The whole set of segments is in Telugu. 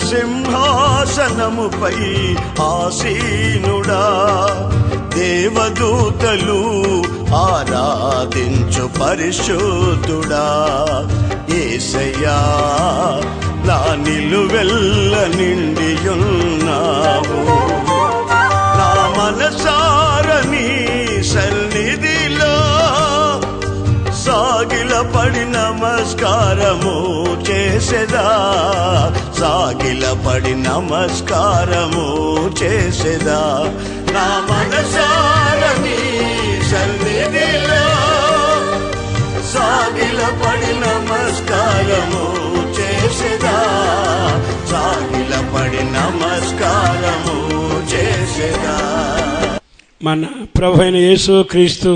సింహాసనముపై ఆసీనుడా, దేవదూతలు ఆరాధించు పరిశుద్ధుడా. యేసయ్యా నా నిలువెల్ల నిండియున్నావు, నా మనసారని సన్నిధిలో సాగిలపడి నమస్కారము చేసేదా, సాగిలపడి నమస్కారము చేసేదా. నా మనసారని సన్నిధిలో సాగిలపడి నమస్కారము చేసేదా, సాగిలపడి నమస్కారము చేసేదా. మన ప్రభువైన యేసుక్రీస్తు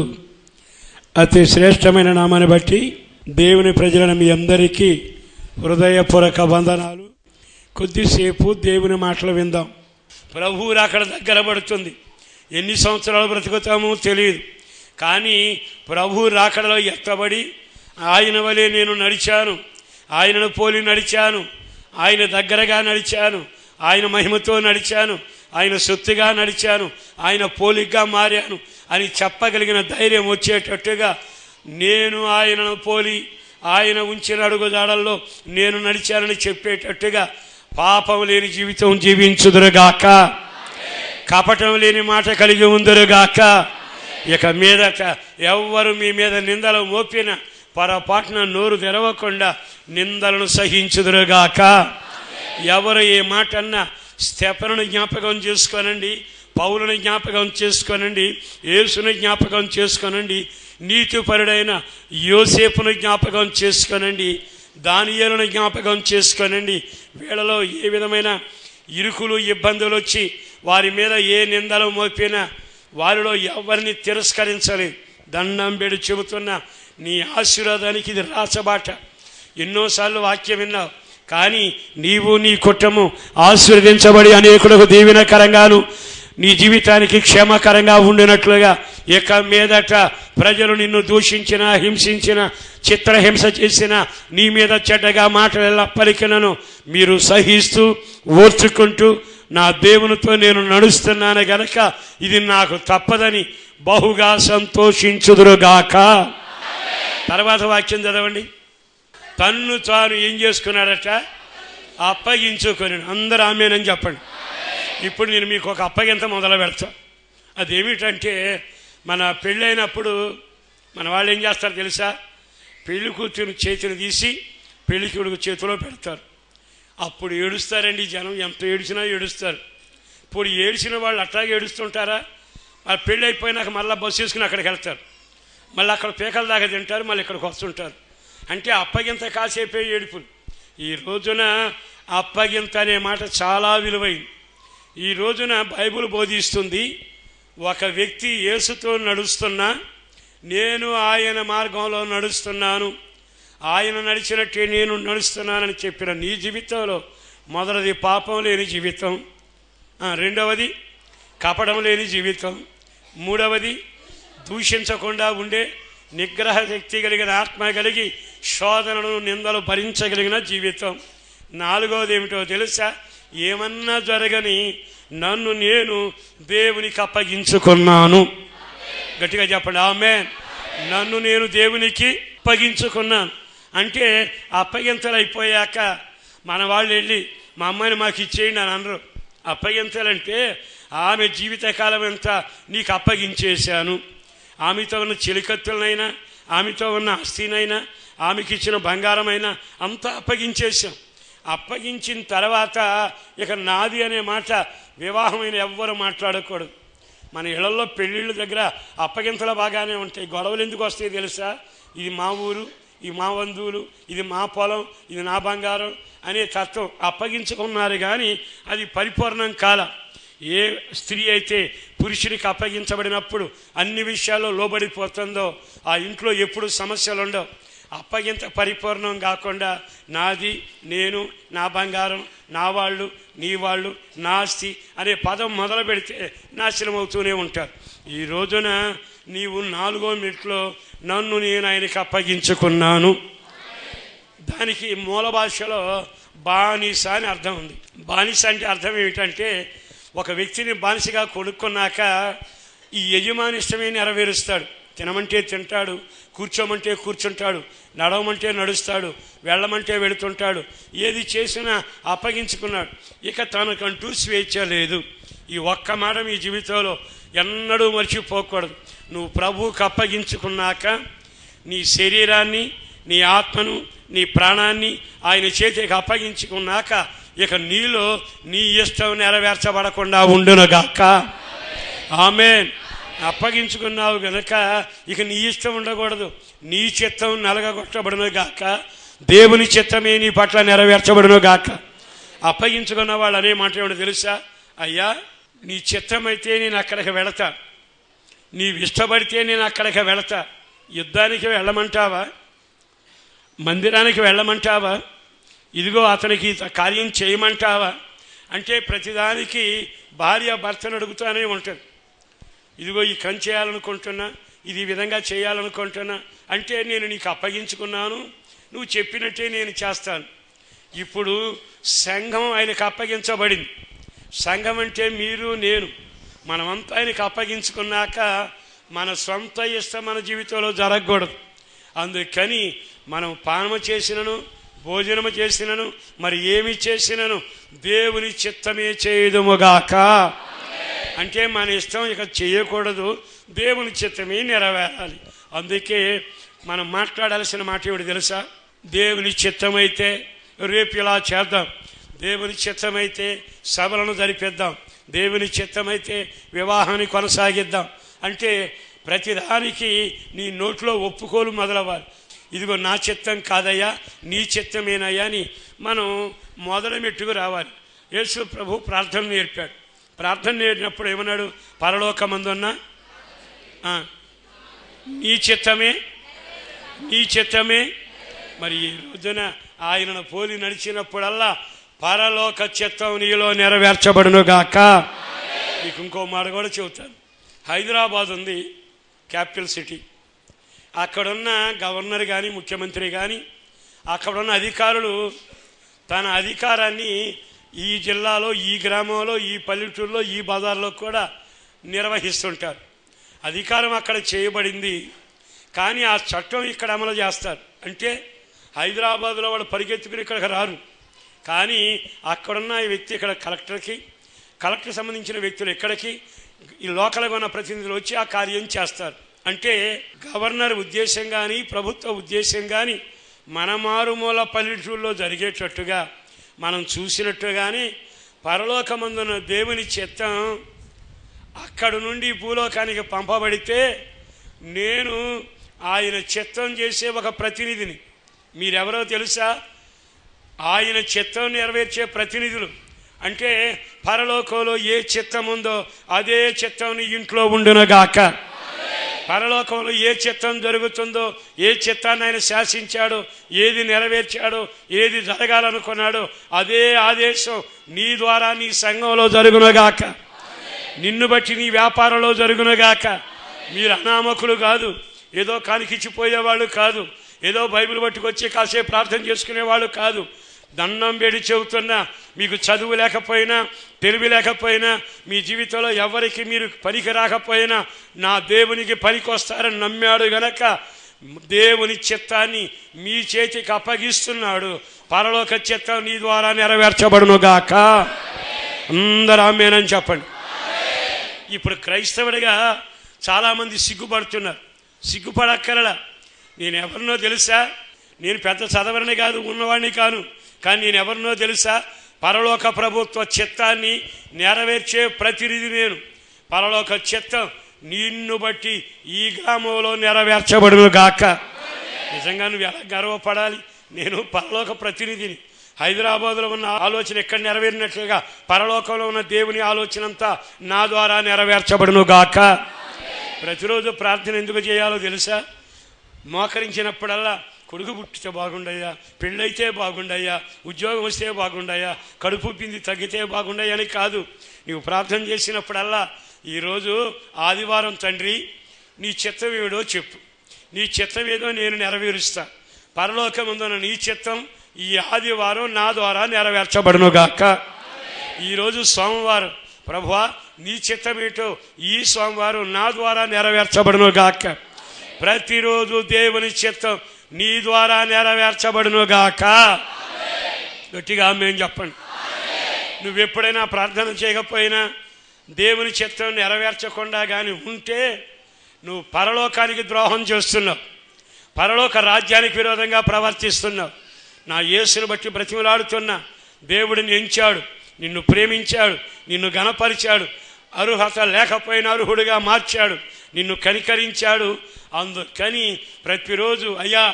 అతి శ్రేష్టమైన నామాన్ని బట్టి దేవుని ప్రజలను మీ అందరికీ హృదయపూర్వక వందనాలు. కొద్దిసేపు దేవుని మాటలు విందాం. ప్రభువు అక్కడ దగ్గర పడుతుంది. ఎన్ని సంవత్సరాలు బ్రతుకుతామో తెలియదు, కానీ ప్రభువు రాకడలో ఎత్తబడి ఆయన వలె నేను నడిచాను, ఆయనను పోలి నడిచాను, ఆయన దగ్గరగా నడిచాను, ఆయన మహిమతో నడిచాను, ఆయన సొత్తుగా నడిచాను, ఆయన పోలిగ్గా మారాను అని చెప్పగలిగిన ధైర్యం వచ్చేటట్టుగా నేను ఆయనను పోలి ఆయన ఉంచిన అడుగుజాడల్లో నేను నడిచానని చెప్పేటట్టుగా పాపం లేని జీవితం జీవించుదురుగాక, కపటం లేని మాట కలిగి ఉందురుగాక. ఇక మీదట ఎవ్వరు మీ మీద నిందలు మోపిన పొరపాటున నోరు తెరవకుండా నిందలను సహించుదురుగాక. ఎవరు ఏ మాట అన్నా స్తెఫనును జ్ఞాపకం చేసుకోనండి, పౌలుని జ్ఞాపకం చేసుకోనండి, యేసుని జ్ఞాపకం చేసుకోనండి, నీతిపరుడైన యోసేపును జ్ఞాపకం చేసుకోనండి, దానియేలును జ్ఞాపకం చేసుకోనండి. వీళ్ళలో ఏ విధమైన ఇరుకులు ఇబ్బందులు వచ్చి వారి మీద ఏ నిందలు మోపినా వారిలో ఎవరిని తిరస్కరించలేదు. దండం పెడి చెబుతున్నా, నీ ఆశీర్వాదానికి ఇది రాచబాట. ఎన్నోసార్లు వాక్యం విన్నావు, కానీ నీవు నీ కుటుంబం ఆశీర్వదించబడి అనేకులకు దీవెనకరంగాను నీ జీవితానికి క్షేమకరంగా ఉండినట్లుగా ఇక మీదట ప్రజలు నిన్ను దూషించిన, హింసించిన, చిత్రహింస చేసిన, నీ మీద చెడ్డగా మాటలు పలికినను మీరు సహిస్తూ ఓర్చుకుంటూ నా దేవునితో నేను నడుస్తున్నాను గనక ఇది నాకు తప్పదని బహుగా సంతోషించుదురుగాక. తర్వాత వాక్యం చదవండి. తన్ను తాను ఏం చేసుకున్నాడట? అప్పగించుకొని. అందరూ ఆమేనని చెప్పండి. ఇప్పుడు నేను మీకు ఒక అప్పగింత మొదలు పెడతా. అదేమిటంటే, మన పెళ్ళైనప్పుడు మన వాళ్ళు ఏం చేస్తారు తెలుసా? పెళ్లి కూతురు చేతిని తీసి పెళ్లి కొడుకు చేతిలో పెడతారు. అప్పుడు ఏడుస్తారండి జనం, ఎంత ఏడిచినా ఏడుస్తారు. ఇప్పుడు ఏడిచిన వాళ్ళు అట్లాగే ఏడుస్తుంటారా? వాళ్ళు పెళ్ళి అయిపోయినాక మళ్ళీ బస్సు వేసుకుని అక్కడికి వెళ్తారు, మళ్ళీ అక్కడ పీకల దాకా తింటారు, మళ్ళీ ఇక్కడికి వస్తుంటారు. అంటే అప్పగింత కాసేపే ఏడుపులు. ఈ రోజున అప్పగింత అనే మాట చాలా విలువైంది. ఈ రోజున బైబిల్ బోధిస్తుంది, ఒక వ్యక్తి యేసుతో నడుస్తున్నా, నేను ఆయన మార్గంలో నడుస్తున్నాను, ఆయన నడిచినట్టే నేను నడుస్తున్నానని చెప్పిన నీ జీవితంలో మొదటిది పాపం లేని జీవితం, రెండవది కపటం లేని జీవితం, మూడవది దూషించకుండా ఉండే నిగ్రహ శక్తి కలిగిన ఆత్మ కలిగి శోధనను నిందలు భరించగలిగిన జీవితం, నాలుగవది ఏమిటో తెలుసా? ఏమన్నా జరగని నన్ను నేను దేవునికి అప్పగించుకున్నాను. గట్టిగా చెప్పండి ఆమేన్. నన్ను నేను దేవునికి అప్పగించుకున్నాను అంటే అప్పగింతలు అయిపోయాక మన వాళ్ళు వెళ్ళి మా అమ్మాయిని మాకు ఇచ్చేయండి అని అనరు. అప్పగింతలంటే ఆమె జీవితకాలం అంతా నీకు అప్పగించేశాను, ఆమెతో ఉన్న చెలికత్తులనైనా, ఆమెతో ఉన్న ఆస్తినైనా, ఆమెకి ఇచ్చిన బంగారమైనా అంతా అప్పగించేశాం. అప్పగించిన తర్వాత ఇక నాది అనే మాట వివాహమైన ఎవ్వరు మాట్లాడకూడదు. మన ఇళ్లలో పెళ్ళిళ్ళ దగ్గర అప్పగింతలు బాగానే ఉంటాయి, గొడవలు ఎందుకు వస్తాయి తెలుసా? ఇది మా ఊరు, ఇది మా బంధువులు, ఇది మా పొలం, ఇది నా బంగారం అనే తత్వం. అప్పగించుకున్నారు కానీ అది పరిపూర్ణం కాల. ఏ స్త్రీ అయితే పురుషుడికి అప్పగించబడినప్పుడు అన్ని విషయాల్లో లోబడిపోతుందో ఆ ఇంట్లో ఎప్పుడు సమస్యలు ఉండవు. అప్పగింత పరిపూర్ణం కాకుండా నాది, నేను, నా బంగారం, నా వాళ్ళు, నీ వాళ్ళు, నా ఆస్తి అనే పదం మొదలు పెడితే నాశనం అవుతూనే ఉంటారు. ఈ రోజున నీవు 4వ మెట్లో నన్ను నేను ఆయనకి అప్పగించుకున్నాను. దానికి మూల భాషలో బానిస అని అర్థం ఉంది. బానిస అంటే అర్థం ఏమిటంటే ఒక వ్యక్తిని బానిసగా కొనుక్కున్నాక ఈ యజమాని ఇష్టమే నెరవేరుస్తాడు. తినమంటే తింటాడు, కూర్చోమంటే కూర్చుంటాడు, నడవమంటే నడుస్తాడు, వెళ్ళమంటే వెళుతుంటాడు. ఏది చేసినా అప్పగించుకున్నాడు. ఇక తనకంటూ స్వేచ్ఛ లేదు. ఈ ఒక్క మాట మీ జీవితంలో ఎన్నడూ మర్చిపోకూడదు. నువ్వు ప్రభువుకు అప్పగించుకున్నాక నీ శరీరాన్ని, నీ ఆత్మను, నీ ప్రాణాన్ని ఆయన చేతికి అప్పగించుకున్నాక ఇక నీలో నీ ఇష్టం నెరవేర్చబడకుండా ఉండునుగాక. ఆమేన్. అప్పగించుకున్నావు గనక ఇక నీ ఇష్టం ఉండకూడదు. నీ చిత్తం నలగగొట్టబడునుగాక. దేవుని చిత్తమే నీ పట్ల నెరవేర్చబడునుగాక. అప్పగించుకున్న వాళ్ళు అనే మాట ఏమిటో తెలుసా? అయ్యా, నీ చిత్తమైతే నేను అక్కడికి వెళతా, నీవు ఇష్టపడితే నేను అక్కడికి వెళతా. యుద్ధానికి వెళ్ళమంటావా? మందిరానికి వెళ్ళమంటావా? ఇదిగో అతనికి కార్యం చేయమంటావా? అంటే ప్రతిదానికి భార్య భర్తను అడుగుతూనే ఉంటుంది. ఇదిగో ఈ పని చేయాలనుకుంటున్నా, ఇది విధంగా చేయాలనుకుంటున్నా అంటే నేను నీకు అప్పగించుకున్నాను, నువ్వు చెప్పినట్టే నేను చేస్తాను. ఇప్పుడు సంఘం ఆయనకు అప్పగించబడింది. సంఘం అంటే మీరు, నేను, మనమంతా ఆయనకు అప్పగించుకున్నాక మన సొంత ఇష్టం మన జీవితంలో జరగకూడదు. అందుకని మనం పానము చేసినను, భోజనము చేసినను, మరి ఏమి చేసినను దేవుని చిత్తమే చేయుదుముగాక. అంటే మన ఇష్టం ఇక చేయకూడదు, దేవుని చిత్తమే నెరవేరాలి. అందుకే మనం మాట్లాడాల్సిన మాట ఏమిటి తెలుసా? దేవుని చిత్తమైతే రేపు ఇలా చేద్దాం, దేవుని చిత్తమైతే సభలను జరిపిద్దాం, దేవుని చిత్తమైతే వివాహాన్ని కొనసాగిద్దాం. అంటే ప్రతిదానికి నీ నోట్లో ఒప్పుకోలు మొదలవ్వాలి. ఇదిగో నా చిత్తం కాదయ్యా, నీ చిత్తమేనయ్యా అని మనం మొదల మెట్టుకు రావాలి. యేసు ప్రభు ప్రార్థన నేర్పాడు. ప్రార్థన నేర్పినప్పుడు ఏమన్నాడు? పరలోకమందున్న నీ చిత్తమే, నీ చిత్తమే. మరి ఈ రోజున ఆయనను పోలి నడిచినప్పుడల్లా పరలోక చిత్తం నీలో నెరవేర్చబడునుగాక. మీకు ఇంకో మాట కూడా చెబుతాను. హైదరాబాద్ ఉంది, క్యాపిటల్ సిటీ. అక్కడున్న గవర్నర్ కానీ, ముఖ్యమంత్రి కానీ, అక్కడున్న అధికారులు తన అధికారాన్ని ఈ జిల్లాలో, ఈ గ్రామంలో, ఈ పల్లెటూరులో, ఈ బజార్లో కూడా నిర్వహిస్తుంటారు. అధికారం అక్కడ చేయబడింది, కానీ ఆ చట్టం ఇక్కడ అమలు చేస్తారు. అంటే హైదరాబాద్లో వాళ్ళు పరిగెత్తుకుని ఇక్కడికి రారు, కానీ అక్కడున్న ఈ వ్యక్తి ఇక్కడ కలెక్టర్ సంబంధించిన వ్యక్తులు ఇక్కడికి, ఈ లోకల్గా ఉన్న ప్రతినిధులు వచ్చి ఆ కార్యం చేస్తారు. అంటే గవర్నర్ ఉద్దేశం కానీ, ప్రభుత్వ ఉద్దేశం కానీ మన మారుమూల పల్లెటూరులో జరిగేటట్టుగా మనం చూసినట్టుగానే పరలోకమందున దేవుని చిత్తం అక్కడి నుండి భూలోకానికి పంపబడితే నేను ఆయన చిత్తం చేసే ఒక ప్రతినిధిని. మీరెవరో తెలుసా? ఆయన చిత్తం నెరవేర్చే ప్రతినిధులు. అంటే పరలోకంలో ఏ చిత్తం ఉందో అదే చిత్తం నీ ఇంట్లో ఉండునుగాక. పరలోకంలో ఏ చిత్తం జరుగుతుందో, ఏ చిత్తాన్ని ఆయన శాసించాడో, ఏది నెరవేర్చాడో, ఏది జరగాలనుకున్నాడో అదే ఆదేశం నీ ద్వారా నీ సంఘంలో జరుగునుగాక. నిన్ను బట్టి నీ వ్యాపారంలో జరుగునుగాక. మీరు అనామకులు కాదు, ఏదో కానికిచ్చిపోయేవాళ్ళు కాదు, ఏదో బైబిల్ పట్టుకొచ్చి కాసేపు ప్రార్థన చేసుకునేవాళ్ళు కాదు. దండం వేడి చెబుతున్నా, మీకు చదువు లేకపోయినా, తెలివి లేకపోయినా, మీ జీవితంలో ఎవరికి మీరు పనికి రాకపోయినా నా దేవునికి పనికి వస్తారని నమ్మాడు గనక దేవుని చిత్తాన్ని మీ చేతికి అప్పగిస్తున్నాడు. పరలోక చిత్తం నీ ద్వారా నెరవేర్చబడునుగాక. అందరూ ఆమేనని చెప్పండి. ఇప్పుడు క్రైస్తవుడిగా చాలామంది సిగ్గుపడుతున్నారు. సిగ్గుపడక్కరలా. నేను ఎవరినో తెలుసా? నేను పెద్ద చదవరని కాదు, ఉన్నవాడిని కాను, కానీ నేను ఎవరినో తెలుసా? పరలోక ప్రభుత్వ చిత్తాన్ని నెరవేర్చే ప్రతినిధి నేను. పరలోక చిత్తం నిన్ను బట్టి ఈ గ్రామంలో నెరవేర్చబడునుగాక. నిజంగా నువ్వు ఎలా గర్వపడాలి? నేను పరలోక ప్రతినిధిని. హైదరాబాద్లో ఉన్న ఆలోచన ఎక్కడ నెరవేరినట్లుగా పరలోకంలో ఉన్న దేవుని ఆలోచన అంతా నా ద్వారా నెరవేర్చబడునుగాక. ప్రతిరోజు ప్రార్థన ఎందుకు చేయాలో తెలుసా? మోకరించినప్పుడల్లా కొడుకు పుట్టితే బాగుండయ్యా, పెళ్ళైతే బాగుండయ్యా, ఉద్యోగం వస్తే బాగుండయ్యా, కడుపు పిండి తగ్గితే బాగుండయ్యా అని కాదు. నీవు ప్రార్థన చేసినప్పుడల్లా ఈరోజు ఆదివారం తండ్రి నీ చిత్తం ఏదో చెప్పు, నీ చిత్తం ఏదో నేను నెరవేరుస్తా. పరలోకముందున నీ చిత్తం ఈ ఆదివారం నా ద్వారా నెరవేర్చబడునుగాక. ఈరోజు సోమవారం, ప్రభువా నీ చిత్తమేటో ఈ సోమవారం నా ద్వారా నెరవేర్చబడునుగాక. ప్రతిరోజు దేవుని చిత్తం నీ ద్వారా నెరవేర్చబడునుగాక. గట్టిగా ఆమేన్ చెప్పండి. నువ్వెప్పుడైనా ప్రార్థన చేయకపోయినా దేవుని చిత్తం నెరవేర్చకుండా కానీ ఉంటే నువ్వు పరలోకానికి ద్రోహం చేస్తున్నావు, పరలోక రాజ్యానికి విరోధంగా ప్రవర్తిస్తున్నావు. నా యేసుని బట్టి బ్రతిమలాడుతున్నా. దేవుడిని ఎంచాడు, నిన్ను ప్రేమించాడు, నిన్ను ఘనపరిచాడు, అర్హత లేకపోయినా అర్హుడిగా మార్చాడు, నిన్ను కనికరించాడు. అందుకని ప్రతిరోజు అయ్యా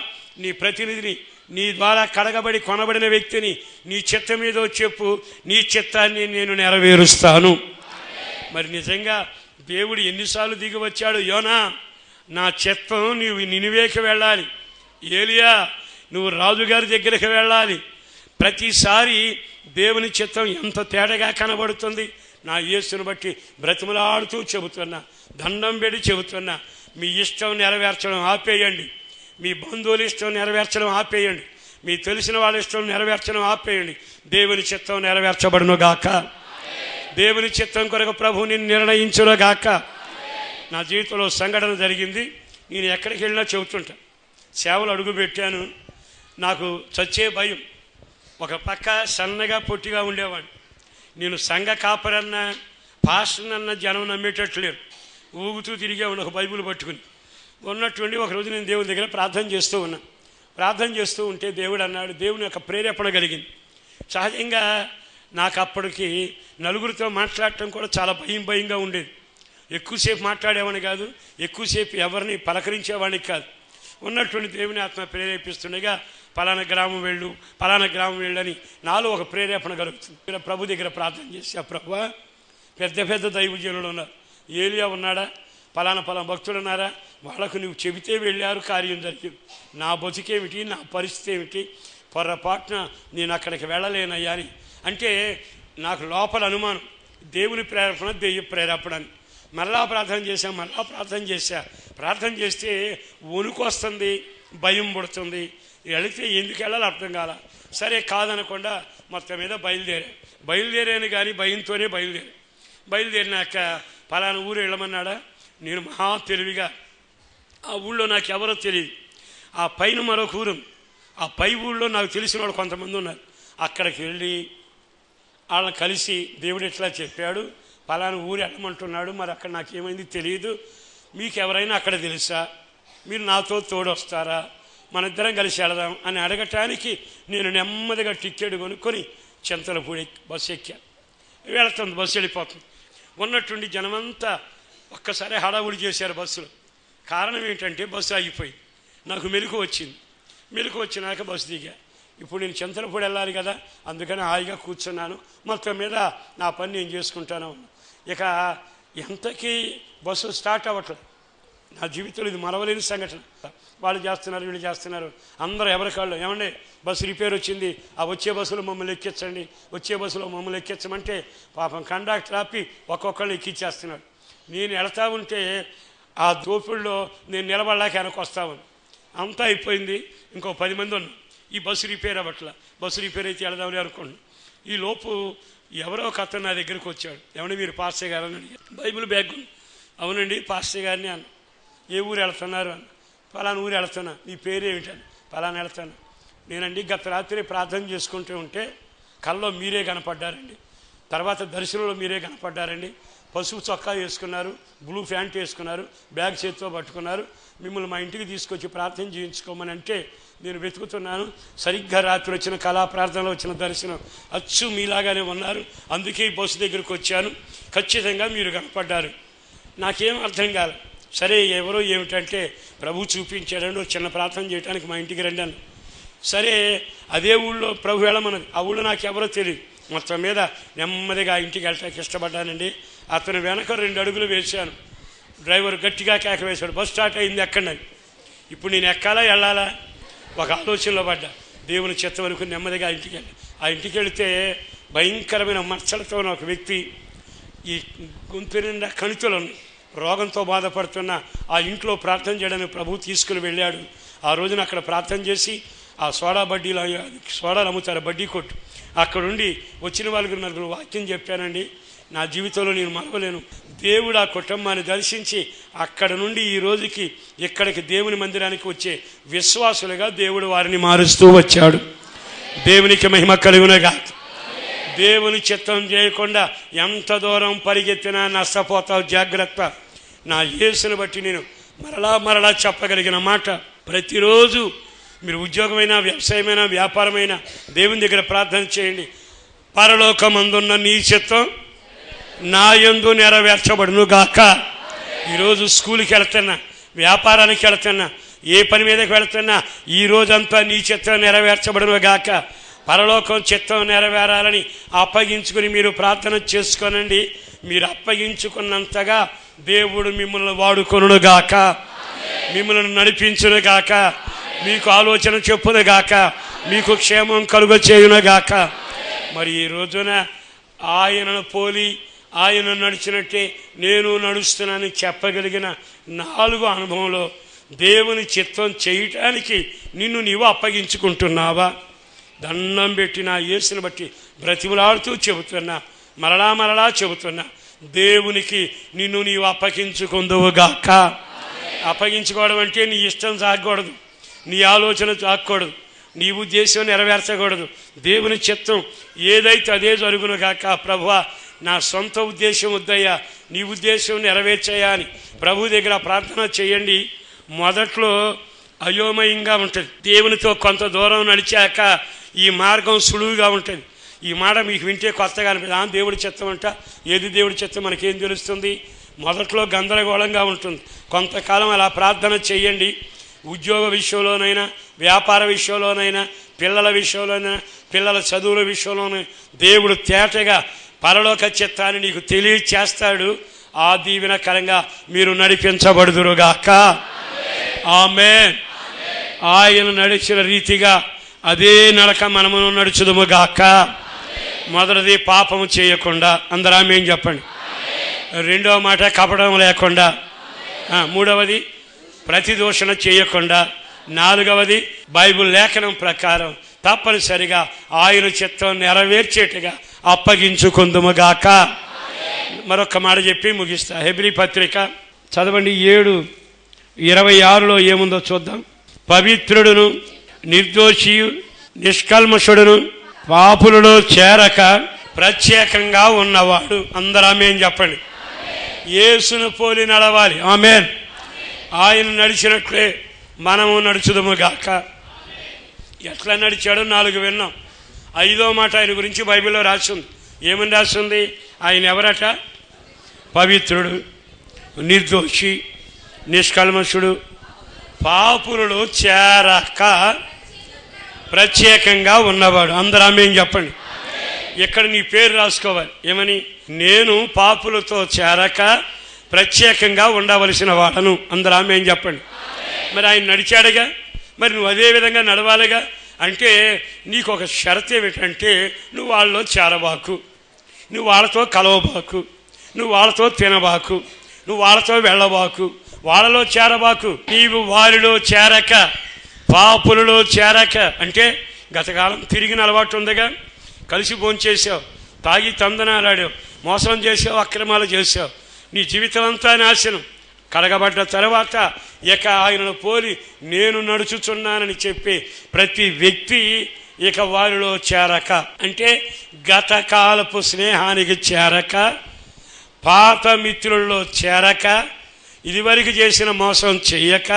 నీ ప్రతినిధిని, నీ ద్వారా కడగబడి కొనబడిన వ్యక్తిని నీ చిత్తం మీదో చెప్పు, నీ చిత్తాన్ని నేను నెరవేరుస్తాను. మరి నిజంగా దేవుడు ఎన్నిసార్లు దిగి వచ్చాడు? యోనా నా చిత్తం నీవు నినివేకి వెళ్ళాలి, ఏలియా నువ్వు రాజుగారి దగ్గరికి వెళ్ళాలి. ప్రతిసారి దేవుని చిత్తం ఎంత తేడాగా కనబడుతుంది. నా యేసుని బట్టి బ్రతిమలాడుతూ చెబుతున్నా, దండం పెట్టి చెబుతున్నా, మీ ఇష్టం నెరవేర్చడం ఆపేయండి, మీ బంధువుల ఇష్టం నెరవేర్చడం ఆపేయండి, మీ తెలిసిన వాళ్ళ ఇష్టం నెరవేర్చడం ఆపేయండి. దేవుని చిత్తం నెరవేర్చబడునుగాక. దేవుని చిత్తం కొరకు ప్రభు నిన్ను నిర్ణయించునుగాక. నా జీవితంలో సంఘటన జరిగింది. నేను ఎక్కడికి వెళ్ళినా చెబుతుంటా. సేవలు అడుగు పెట్టాను, నాకు చచ్చే భయం. ఒక పక్క సన్నగా పొట్టిగా ఉండేవాడిని. నేను సంఘ కాపరన్నా పాస్టర్నన్నా జనం నమ్మేటట్లేరు. ఊగుతూ తిరిగేవాడిని ఒక బైబిల్ పట్టుకుని. ఉన్నట్టుండి ఒకరోజు నేను దేవుని దగ్గర ప్రార్థన చేస్తూ ఉన్నా. ప్రార్థన చేస్తూ ఉంటే దేవుడు అన్నాడు, దేవుని యొక్క ప్రేరేపణ కలిగింది. సహజంగా నాకు అప్పటికి నలుగురితో మాట్లాడటం కూడా చాలా భయంగా ఉండేది. ఎక్కువసేపు మాట్లాడేవాడిని కాదు, ఎక్కువసేపు ఎవరిని పలకరించేవాడిని కాదు. ఉన్నటువంటి దేవుని ఆత్మ ప్రేరేపిస్తుండగా పలానా గ్రామం వెళ్ళు అని నాలో ఒక ప్రేరేపణ కలుగుతుంది. ప్రభు దగ్గర ప్రార్థన చేసి, ప్రభువా పెద్ద పెద్ద దైవజనులు ఉన్నారు, ఏలియా ఉన్నాడా, పలానా భక్తులు ఉన్నారా, వాళ్ళకు నువ్వు చెబితే వెళ్ళారు, కార్యం జరిగింది. నా బతుకేమిటి, నా పరిస్థితి ఏమిటి, పొరపాటున నేను అక్కడికి వెళ్ళలేనయ్యా అని. అంటే నాకు లోపల అనుమానం, దేవుని ప్రేరేపణ దెయ్య ప్రేరేపణ అని. మరలా ప్రార్థన చేస్తే వణుకు వస్తుంది, భయం పుడుతుంది. వెళితే ఎందుకు వెళ్ళాలి అర్థం కాల. సరే కాదనకుండా మొత్తం మీద బయలుదేరాను కానీ భయంతోనే బయలుదేరినాక పలానా ఊరు వెళ్ళమన్నాడా. నేను మహా తెలివిగా ఆ ఊళ్ళో నాకు ఎవరో తెలియదు. ఆ పైన మరొక ఊరు, ఆ పై ఊళ్ళో నాకు తెలిసిన వాళ్ళు కొంతమంది ఉన్నారు. అక్కడికి వెళ్ళి వాళ్ళని కలిసి దేవుడు ఎట్లా చెప్పాడు, పలానా ఊరు వెళ్ళమంటున్నాడు, మరి అక్కడ నాకేమైంది తెలియదు, మీకు ఎవరైనా అక్కడ తెలుసా, మీరు నాతో తోడొస్తారా, మన ఇద్దరం కలిసి వెళదాం అని అడగటానికి నేను నెమ్మదిగా టికెట్ కొనుక్కొని చింతలపూడి బస్సు ఎక్కాను. వెళుతుంది, బస్సు వెళ్ళిపోతుంది. ఉన్నట్టుండి జనమంతా ఒక్కసారి హడావుడి చేశారు బస్సులో. కారణం ఏంటంటే బస్సు ఆగిపోయింది. నాకు మెలకు వచ్చినాక బస్సు దిగా. ఇప్పుడు నేను చింతలపూడి వెళ్ళాలి కదా, అందుకని హాయిగా కూర్చున్నాను. మొత్తం మీద నా పని నేను చేసుకుంటాను. ఇక ఎంతకీ బస్సు స్టార్ట్ అవ్వట్లేదు. నా జీవితంలో ఇది మరవలేని సంఘటన. వాళ్ళు చేస్తున్నారు, వీళ్ళు చేస్తున్నారు, అందరూ ఎవరికాళ్ళు ఏమంటే బస్సు రిపేర్ వచ్చింది, ఆ వచ్చే బస్సులో మమ్మల్ని ఎక్కించమంటే పాపం కండక్టర్ ఆపి ఒక్కొక్కళ్ళు ఎక్కించేస్తున్నాడు. నేను వెళ్తా ఉంటే ఆ దోపుల్లో నేను నిలబడలేక వెనక్కి వస్తామని అంతా అయిపోయింది. ఇంకో 10 మంది ఉన్నాం. ఈ బస్సు రిపేర్ అవ్వట్లా. బస్సు రిపేర్ అయితే వెళదామని అనుకోండి. ఈ లోపు ఎవరో ఒక అతను నా దగ్గరికి వచ్చాడు. ఏమంటే మీరు పాస్టర్ గారు అని అడిగారు. బైబిల్ బ్యాగ్ ఉంది. అవునండి పాస్టర్ గారిని అన్న. ఏ ఊరు వెళ్తున్నారు అన్న. పలానా ఊరు వెళ్తున్నా. మీ పేరు ఏమిటని. పలానా వెళ్తాను. నేనండి గత రాత్రి ప్రార్థన చేసుకుంటూ ఉంటే కల్లో మీరే కనపడ్డారండి, తర్వాత దర్శనంలో మీరే కనపడ్డారండి. పసుపు చొక్కా వేసుకున్నారు, బ్లూ ప్యాంట్ వేసుకున్నారు, బ్యాగ్ చేతితో పట్టుకున్నారు. మిమ్మల్ని మా ఇంటికి తీసుకొచ్చి ప్రార్థన చేయించుకోమని అంటే నేను వెతుకుతున్నాను. సరిగ్గా రాత్రి వచ్చిన కళా ప్రార్థనలో వచ్చిన దర్శనం అచ్చు మీలాగానే ఉన్నారు. అందుకే ఈ బస్సు దగ్గరికి వచ్చాను. ఖచ్చితంగా మీరు కనపడ్డారు. నాకేం అర్థం కాదు. సరే ఎవరో ఏమిటంటే ప్రభు చూపించాడండి, చిన్న ప్రార్థన చేయడానికి మా ఇంటికి రండి అని. సరే అదే ఊళ్ళో ప్రభు వెళ్ళమన్నది. ఆ ఊళ్ళో నాకు ఎవరో తెలియదు. మొత్తం మీద నెమ్మదిగా ఇంటికి వెళ్ళటానికి ఇష్టపడ్డానండి. అతను వెనక 2 అడుగులు వేశాను. డ్రైవర్ గట్టిగా కేక వేశాడు, బస్ స్టార్ట్ అయింది ఎక్కండి. ఇప్పుడు నేను ఎక్కాలా వెళ్ళాలా ఒక ఆలోచనలో పడ్డా. దేవుని చిత్తం అనుకుని నెమ్మదిగా ఇంటికి వెళ్ళి ఆ ఇంటికి వెళితే భయంకరమైన మచ్చలతో ఒక వ్యక్తి, ఈ గొంతు నిండా కణితులను రోగంతో బాధపడుతున్న ఆ ఇంట్లో ప్రార్థన చేయడానికి ప్రభు తీసుకుని వెళ్ళాడు. ఆ రోజున అక్కడ ప్రార్థన చేసి ఆ సోడా బడ్డీలో సోడాలు అమ్ముతారు, బడ్డీ కొట్టు. అక్కడుండి వచ్చిన వాళ్ళకి నలుగురు వాక్యం చెప్పానండి. నా జీవితంలో నేను మరవలేను. దేవుడు ఆ కుటుంబాన్ని దర్శించి అక్కడ నుండి ఈ రోజుకి ఇక్కడికి దేవుని మందిరానికి వచ్చే విశ్వాసులుగా దేవుడు వారిని మారుస్తూ వచ్చాడు. దేవునికి మహిమ కలుగునగా. దేవుని చిత్తం చేయకుండా ఎంత దూరం పరిగెత్తినా నష్టపోతావు, జాగ్రత్త. నా యేసుని బట్టి నేను మరలా చెప్పగలిగిన మాట, ప్రతిరోజు మీరు ఉద్యోగమైనా, వ్యవసాయమైనా, వ్యాపారమైనా దేవుని దగ్గర ప్రార్థన చేయండి. పరలోకమందున్న నీ చిత్తం నా యందు నెరవేర్చబడును గాక. ఈరోజు స్కూల్కి వెళ్తున్నా, వ్యాపారానికి వెళ్తున్నా, ఏ పని మీదకి వెళ్తున్నా, ఈ రోజంతా నీ చిత్తం నెరవేర్చబడును గాక. పరలోకం చిత్తం నెరవేరాలని అప్పగించుకుని మీరు ప్రార్థన చేసుకోనండి. మీరు అప్పగించుకున్నంతగా దేవుడు మిమ్మల్ని వాడుకొనుగాక, మిమ్మల్ని నడిపించునుగాక, మీకు ఆలోచన చెప్పునుగాక, మీకు క్షేమం కలుగ చేయునుగాక. మరి ఈ రోజున ఆయనను పోలి ఆయన నడిచినట్టే నేను నడుస్తున్నానని చెప్పగలిగిన 4 అనుభవంలో దేవుని చిత్తం చేయటానికి నిన్ను నీవు అప్పగించుకుంటున్నావా? దండం పెట్టి నా యేసుని బట్టి బ్రతిమలాడుతూ చెబుతున్నా, మరలా చెబుతున్నా, దేవునికి నిన్ను నీవు అప్పగించుకుందువుగాక. అప్పగించుకోవడం అంటే నీ ఇష్టం సాగకూడదు, నీ ఆలోచన సాగకూడదు, నీ ఉద్దేశం నెరవేర్చకూడదు. దేవుని చిత్తం ఏదైతే అదే జరుగునుగాక. ప్రభువా, నా సొంత ఉద్దేశం వద్దయ్యా, నీ ఉద్దేశం నెరవేర్చయ్యా అని ప్రభు దగ్గర ప్రార్థన చేయండి. మొదట్లో అయోమయంగా ఉంటుంది. దేవునితో కొంత దూరం నడిచాక ఈ మార్గం సులువుగా ఉంటుంది. ఈ మాట మీకు వింటే కొత్తగా అనిపిస్తుంది. దేవుడి చిత్తం అంట, ఏది దేవుడి చిత్తం మనకేం తెలుస్తుంది? మొదట్లో గందరగోళంగా ఉంటుంది. కొంతకాలం అలా ప్రార్థన చేయండి. ఉద్యోగ విషయంలోనైనా, వ్యాపార విషయంలోనైనా, పిల్లల విషయంలోనైనా, పిల్లల చదువుల విషయంలోనైనా దేవుడు తేటగా పరలోక చిత్తాన్ని నీకు తెలియచేస్తాడు. ఆ దీవెనకరంగా మీరు నడిపించబడుదురుగాక. ఆమేన్. ఆయన నడిచిన రీతిగా అదే నడక మనము నడుచుదుముగాక. మొదటిది పాపము చేయకుండా, అందరూ ఆమేన్ చెప్పండి. రెండవ మాట కపటం లేకుండా. మూడవది ప్రతిదూషణ చేయకుండా. నాలుగవది బైబిల్ లేఖనం ప్రకారం తప్పనిసరిగా ఆయన చిత్తం నెరవేర్చేట్టుగా అప్పగించుకుందుముగాక. మరొక మాట చెప్పి ముగిస్తా. హెబ్రీ పత్రిక చదవండి, 7:26 ఏముందో చూద్దాం. పవిత్రుడును నిర్దోషియు నిష్కల్మషుడును పాపులలో చేరక ప్రత్యేకంగా ఉన్నవాడు. అందరూ ఆమేన్ చెప్పండి. యేసును పోలి నడవాలి. ఆమేన్. ఆయన నడిచినట్లే మనము నడుచుదుముగాక. ఎట్లా నడిచాడో 4 విన్నాం. 5వ మాట ఆయన గురించి బైబిల్లో రాసింది. ఏమని రాసింది? ఆయన ఎవరట? పవిత్రుడు, నిర్దోషి, నిష్కల్మషుడు, పాపులలో చేరక ప్రత్యేకంగా ఉన్నవాడు. అందరూ ఆమేన్ చెప్పండి. ఇక్కడ నీ పేరు రాసుకోవాలి. ఏమని? నేను పాపులతో చేరక ప్రత్యేకంగా ఉండవలసిన వాడను. అందరూ ఆమేన్ చెప్పండి. మరి ఆయన నడిచాడుగా, మరి నువ్వు అదే విధంగా నడవాలిగా. అంటే నీకు ఒక షరతు ఏమిటంటే, నువ్వు వాళ్ళలో చేరబాకు, నువ్వు వాళ్ళతో కలవబాకు, నువ్వు వాళ్ళతో తినబాకు, నువ్వు వాళ్ళతో వెళ్ళబాకు, వాళ్ళలో చేరబాకు. నీవు వారిలో చేరక, పాపులలో చేరక అంటే గతకాలం తిరిగిన అలవాటు ఉందిగా. కలిసి భోంచేసావు, తాగి తందనాలాడావు, మోసం చేసావు, అక్రమాలు చేసావు, నీ జీవితం అంతా నాశనం. కడగబడ్డ తర్వాత ఇక ఆయనను పోలి నేను నడుచుచున్నానని చెప్పి ప్రతి వ్యక్తి ఇక వారిలో చేరక, అంటే గతకాలపు స్నేహానికి చేరక, పాత మిత్రుల్లో చేరక, ఇదివరకు చేసిన మోసం చెయ్యక,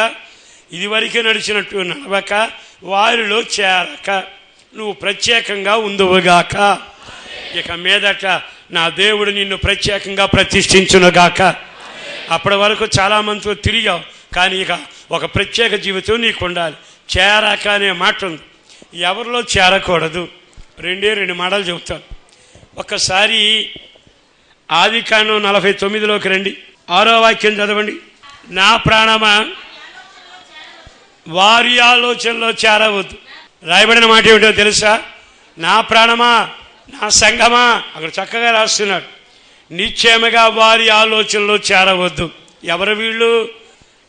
ఇదివరకు నడిచినట్టు నడవక, వారిలో చేరక నువ్వు ప్రత్యేకంగా ఉందువుగాక. ఇక మీదట నా దేవుడు నిన్ను ప్రత్యేకంగా ప్రతిష్ఠించునుగాక. అప్పటి వరకు చాలామందితో తిరిగావు, కానీ ఇక ఒక ప్రత్యేక జీవితం నీకు ఉండాలి. చేరక అనే మాట ఉంది. ఎవరిలో చేరకూడదు? 2 మాటలు చెబుతాను. ఒక్కసారి ఆదికాండం 49లోకి రండి. 6వ వాక్యం చదవండి. నా ప్రాణమా వారి ఆలోచనలో చేరవద్దు. రాయబడిన మాట ఏమిటో తెలుసా? నా ప్రాణమా, నా సంఘమా, అక్కడ చక్కగా రాస్తున్నాడు. నిశ్చయముగా వారి ఆలోచనలో చేరవద్దు. ఎవరు వీళ్ళు?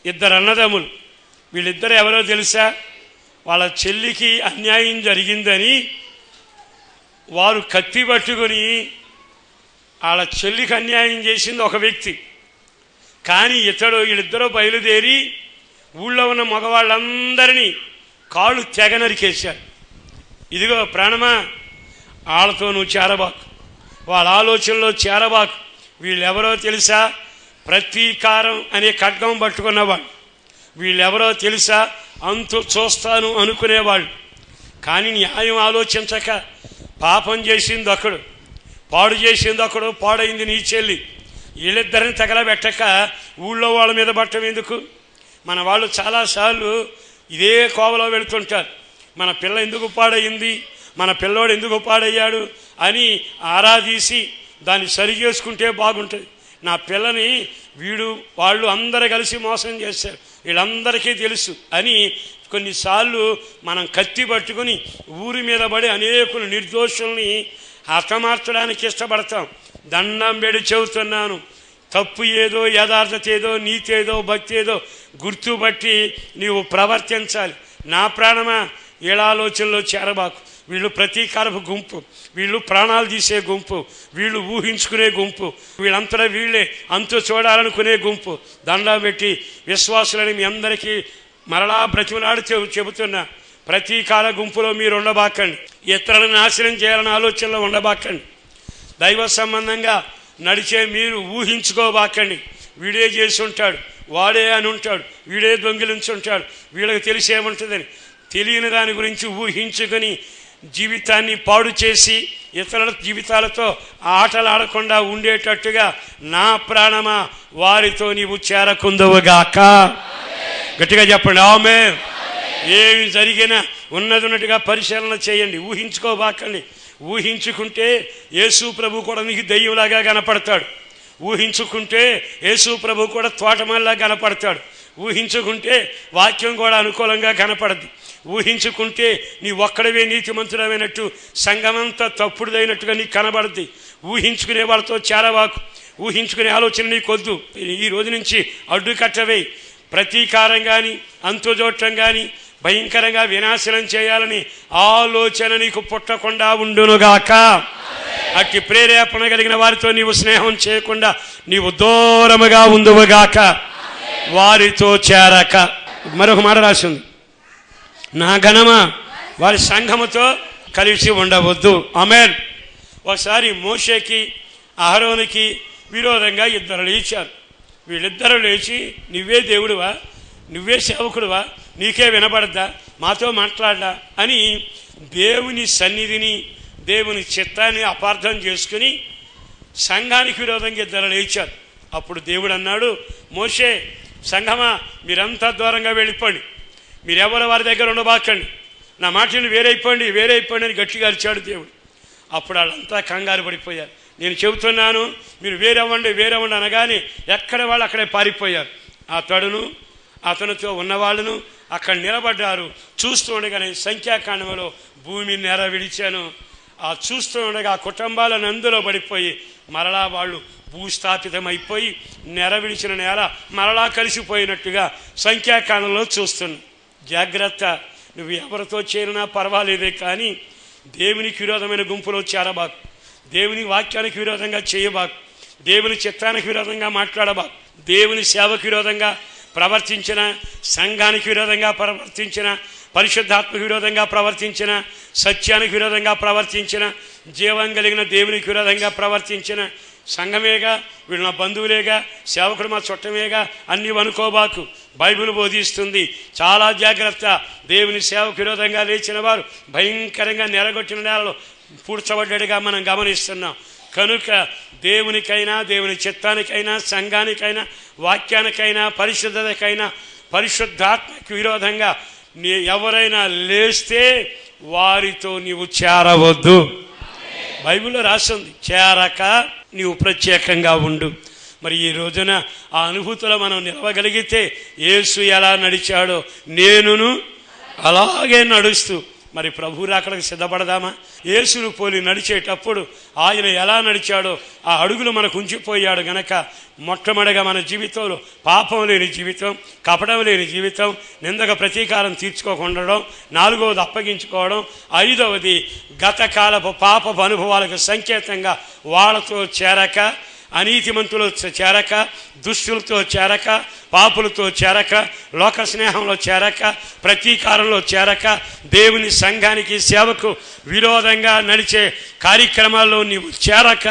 2 అన్నదమ్ములు. వీళ్ళిద్దరు ఎవరో తెలుసా? వాళ్ళ చెల్లికి అన్యాయం జరిగిందని వారు కత్తి పట్టుకొని వాళ్ళ చెల్లికి అన్యాయం చేసింది ఒక వ్యక్తి. కానీ వీళ్ళిద్దరూ బయలుదేరి ఊళ్ళో ఉన్న మగవాళ్ళందరినీ కాళ్ళు తెగ నరికేశారు. ఇదిగో ప్రాణమా, వాళ్ళతో నువ్వు చేరబాకు, వాళ్ళ ఆలోచనలో చేరబాకు. వీళ్ళెవరో తెలుసా? ప్రతీకారం అనే ఖడ్గం పట్టుకున్నవాళ్ళు. వీళ్ళెవరో తెలుసా? అంతు చూస్తాను అనుకునేవాళ్ళు. కానీ న్యాయం ఆలోచించక పాపం చేసింది ఒకడు, పాడు చేసింది ఒకడు, పాడైంది నీ చెల్లి. వీళ్ళిద్దరిని తగలబెట్టక ఊళ్ళో వాళ్ళ మీద పట్టం ఎందుకు? మన వాళ్ళు చాలాసార్లు ఇదే కోవలో వెళుతుంటారు. మన పిల్ల ఎందుకు పాడయింది, మన పిల్లోడు ఎందుకు పాడయ్యాడు అని ఆరాధీసి దాన్ని సరి చేసుకుంటే బాగుంటుంది. నా పిల్లని వాళ్ళు అందరూ కలిసి మోసం చేశారు, వీళ్ళందరికీ తెలుసు అని కొన్నిసార్లు మనం కత్తి పట్టుకుని ఊరి మీద పడి అనేకులు నిర్దోషుల్ని హతమార్చడానికి ఇష్టపడతాం. దండం పెడి చెబుతున్నాను, తప్పు ఏదో, యథార్థత ఏదో, నీతి ఏదో, భక్తి ఏదో గుర్తుపట్టి నీవు ప్రవర్తించాలి. నా ప్రాణమా, వీళ్ళ ఆలోచనలో చేరబాకు. వీళ్ళు ప్రతీకారపు గుంపు, వీళ్ళు ప్రాణాలు తీసే గుంపు, వీళ్ళు ఊహించుకునే గుంపు, వీళ్ళంతటా వీళ్ళే అంతు చూడాలనుకునే గుంపు. దండం పెట్టి విశ్వాసులని మీ అందరికీ మరలా బ్రతిమలాడి చెబుతున్నా, ప్రతీకార గుంపులో మీరు ఉండబాకండి. ఇతరులను నాశనం చేయాలనే ఆలోచనలో ఉండబాకండి. దైవ సంబంధంగా నడిచే మీరు ఊహించుకోబాకండి. వీడే చేసి ఉంటాడు, వాడే అని ఉంటాడు, వీడే దొంగిలించుంటాడు, వీళ్ళకి తెలిసేముంటుందని తెలియని దాని గురించి ఊహించుకొని జీవితాన్ని పాడు చేసి ఇతరుల జీవితాలతో ఆటలాడకుండా ఉండేటట్టుగా నా ప్రాణమా వారితో నీవు చేరకుందవుగాక. గట్టిగా చెప్పండి ఆమేన్. ఏమి జరిగినా ఉన్నట్టుగా పరిశీలన చేయండి, ఊహించుకోబాకండి. ఊహించుకుంటే యేసు ప్రభు కూడా నీకు దెయ్యంలాగా కనపడతాడు. ఊహించుకుంటే యేసు ప్రభు కూడా తోటమాలిలా కనపడతాడు. ఊహించుకుంటే వాక్యం కూడా అనుకూలంగా కనపడద్ది. ఊహించుకుంటే నీ ఒక్కడవే నీతిమంతుడమైనట్టు సంఘమంతా తప్పుడుదైనట్టుగా నీకు కనబడద్ది. ఊహించుకునే వాళ్ళతో చేరవాకు, ఊహించుకునే ఆలోచన నీకొద్దు. ఈ రోజు నుంచి అడ్డుకట్టవే. ప్రతీకారం కానీ, అంతుజోటం కానీ, భయంకరంగా వినాశనం చేయాలని ఆలోచన నీకు పుట్టకుండా ఉండునుగాక. అట్టి ప్రేరేపణ కలిగిన వారితో నీవు స్నేహం చేయకుండా నీవు దూరముగా ఉందువుగాక, వారితో చేరక. మరొక మాట రాసింది, నా ఘనమా వారి సంఘముతో కలిసి ఉండవద్దు. ఆమేన్. ఒకసారి మోషేకి అహరోనుకి విరోధంగా ఇద్దరు లేచారు. వీళ్ళిద్దరూ లేచి, నువ్వే దేవుడివా, నువ్వే సేవకుడివా, నీకే వినపడద్దా, మాతో మాట్లాడ్డా అని దేవుని సన్నిధిని, దేవుని చిత్తాన్ని అపార్థం చేసుకుని సంఘానికి విరోధంగా ఇద్దరు లేచారు. అప్పుడు దేవుడు అన్నాడు, మోషే, సంఘమా మీరంతా దూరంగా వెళ్ళిపోండి, మీరెవరు వారి దగ్గర ఉండబాకండి, నా మాటలు వేరైపోండి అని గట్టిగా అరిచాడు దేవుడు. అప్పుడు వాళ్ళంతా కంగారు పడిపోయారు. నేను చెబుతున్నాను మీరు వేరవ్వండి అనగానే ఎక్కడ వాళ్ళు అక్కడే పారిపోయారు. అతనితో ఉన్నవాళ్ళను అక్కడ నిలబడ్డారు. చూస్తూ ఉండగానే సంఖ్యాకాండంలో భూమి నెర విడిచాను. ఆ చూస్తూ ఉండగా కుటుంబాలను అందులో పడిపోయి మరలా వాళ్ళు భూస్థాపితమైపోయి నెర విడిచిన నేల మరలా కలిసిపోయినట్టుగా సంఖ్యాకాండంలో చూస్తున్నాం. జాగ్రత్త, నువ్వు ఎవరితో చేరినా పర్వాలేదే, కానీ దేవునికి విరోధమైన గుంపులో చేరబాకు, దేవుని వాక్యానికి విరోధంగా చేయబాకు, దేవుని చిత్తానికి విరోధంగా మాట్లాడబాకు, దేవుని సేవకు విరోధంగా ప్రవర్తించిన, సంఘానికి విరోధంగా ప్రవర్తించిన, పరిశుద్ధాత్మకు విరోధంగా ప్రవర్తించిన, సత్యానికి విరోధంగా ప్రవర్తించిన, జీవం కలిగిన దేవునికి విరోధంగా ప్రవర్తించిన, సంఘమేగా, వీళ్ళు నా బంధువులేగా, సేవకుడు మా చుట్టమేగా అన్నీ అనుకోబాకు. బైబిల్ బోధిస్తుంది, చాలా జాగ్రత్త. దేవుని సేవకు విరోధంగా లేచిన వారు భయంకరంగా నెరగొట్టిన నేలలో పూడ్చబడ్డట్టుగా మనం గమనిస్తున్నాం. కనుక దేవునికైనా, దేవుని చిత్తానికైనా, సంఘానికైనా, వాక్యానికైనా, పరిశుద్ధతకైనా, పరిశుద్ధాత్మకు విరోధంగా ఎవరైనా లేస్తే వారితో నీవు చేరవద్దు. బైబిల్లో రాస్తుంది, చేరక నీవు ప్రత్యేకంగా ఉండు. మరి ఈ రోజున ఆ అనుభూతిలో మనం నిలవగలిగితే యేసు ఎలా నడిచాడో నేనును అలాగే నడుస్తూ మరి ప్రభు రాకడకు సిద్ధపడదామా? యేసును పోలి నడిచేటప్పుడు ఆయన ఎలా నడిచాడో ఆ అడుగులు మనకు ఉంచిపోయాడు గనక మొట్టమొదటిగా మన జీవితంలో పాపం లేని జీవితం, కపటం లేని జీవితం, నిందక ప్రతీకారం తీర్చుకోకుండా, 4వది అప్పగించుకోవడం, 5వది గతకాలపు పాపపు అనుభవాలకు సంకేతంగా వాళ్ళతో చేరక, అనీతిమంతులతో చేరక, దుష్టులతో చేరక, పాపులతో చేరక, లోక స్నేహంలో చేరక, ప్రతీకారంలో చేరక, దేవుని సంఘానికి సేవకు విరోధంగా నడిచే కార్యక్రమాల్లో నీవు చేరక,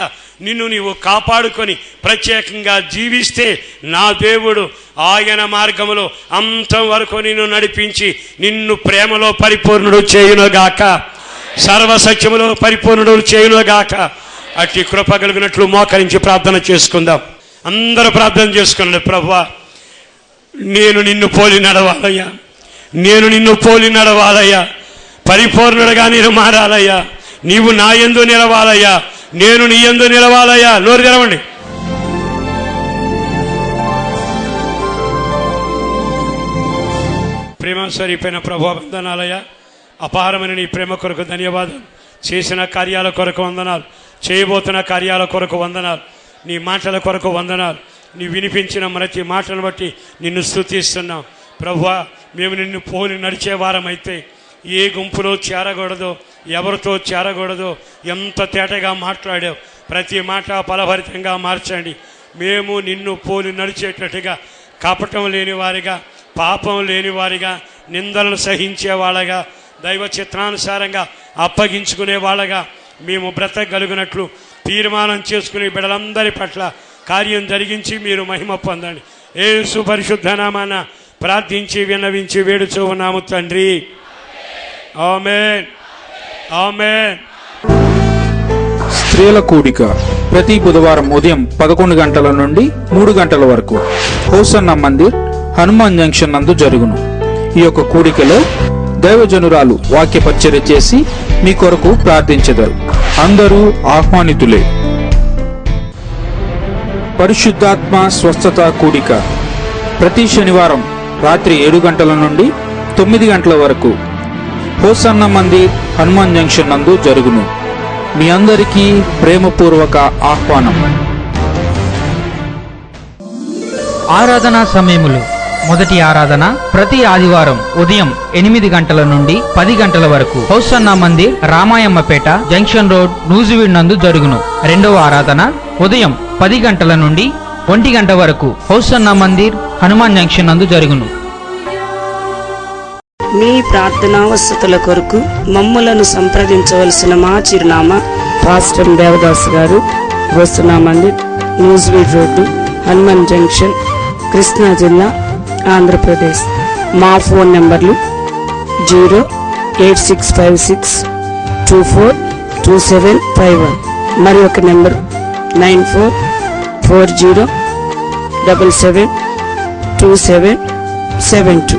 నిన్ను నీవు కాపాడుకొని ప్రత్యేకంగా జీవిస్తే నా దేవుడు ఆయన మార్గములో అంతం వరకు నిన్ను నడిపించి నిన్ను ప్రేమలో పరిపూర్ణుడు చేయునుగాక, సర్వసత్యములో పరిపూర్ణుడు చేయునుగాక. అట్టి కృప కలిగినట్లు మోకరించి ప్రార్థన చేసుకుందాం. అందరూ ప్రార్థన చేసుకున్నాడు. ప్రభువా, నేను నిన్ను పోలి నడవాలయ్యా, నేను నిన్ను పోలి నడవాలయ్యా, పరిపూర్ణుడుగా నేను మారాలయ్యా, నీవు నా యందు నిలవాలయ్యా, నేను నీ యందు నిలవాలయ్యా. నోరు తెరవండి. ప్రేమ స్వరూపైన ప్రభువా, వందనాలయ్యా. అపారమైన నీ ప్రేమ కొరకు ధన్యవాదాలు. చేసిన కార్యాల కొరకు వందనాలు, చేయబోతున్న కార్యాల కొరకు వందనాలు, నీ మాటల కొరకు వందనాలు. నీ వినిపించిన ప్రతి మాటను బట్టి నిన్ను స్తుతిస్తున్నాం. ప్రభువా, మేము నిన్ను పోలి నడిచేవారమైతే ఏ గుంపులో చేరకూడదో, ఎవరితో చేరకూడదో ఎంత తేటగా మాట్లాడావు. ప్రతి మాట ఫలభరితంగా మార్చండి. మేము నిన్ను పోలి నడిచేటట్టుగా, కపటం లేని వారిగా, పాపం లేని వారిగా, నిందలను సహించే వాళ్ళగా, దైవ చిత్రానుసారంగా అప్పగించుకునే వాళ్ళగా మేము బ్రతకగలిగినట్లు తీర్మానం చేసుకునే బిడ్డలందరి పట్ల కార్యం జరిగించి మీరు మహిమ పొందండి. యేసు పరిశుద్ధ నామాన ప్రార్థించి విన్నవించి వేడుచూ ఉన్నాము తండ్రి. ఆమేన్, ఆమేన్. స్త్రీల కూడిక ప్రతి బుధవారం ఉదయం 11 గంటల నుండి 3 గంటల వరకు హోసన్న మందిర్, హనుమాన్ జంక్షన్ నందు జరుగును. ఈ యొక్క కూడికలో దైవజనురాలు వాక్య పరిచర్య చేసి మీ కొరకు ప్రార్థించెదరు. అందరూ ఆహ్వానితులే. పరిశుద్ధాత్మ స్వస్థత కూడిక ప్రతి శనివారం రాత్రి 7 గంటల నుండి 9 గంటల వరకు హోసన్న మందిర్, హనుమాన్ జంక్షన్ నందు జరుగును. మీ అందరికీ ప్రేమపూర్వక ఆహ్వానం. ఆరాధనా సమయములు. మొదటి ఆరాధన ప్రతి ఆదివారం ఉదయం 8 గంటల నుండి 10 గంటల వరకు Hosanna Mandir, Ramayammapeta junction road, Nuzvid నందు జరుగును. రెండవ ఆరాధన ఉదయం 10 గంటల నుండి 1 గంట వరకు హోసన్న మందిర్, హనుమాన్ జంక్షన్ నందు జరుగును. మీ ప్రార్థనావసతుల కొరకు మమ్ములను సంప్రదించవలసిన మా చిరునామా: పాస్టర్ దేవదాస్ గారు, hosanna Mandir, Nuzvid road, Hanuman junction, Krishna జిల్లా, ఆంధ్రప్రదేశ్. మా ఫోన్ నెంబర్లు 08656242751, మరి ఒక నెంబర్ 9440772772.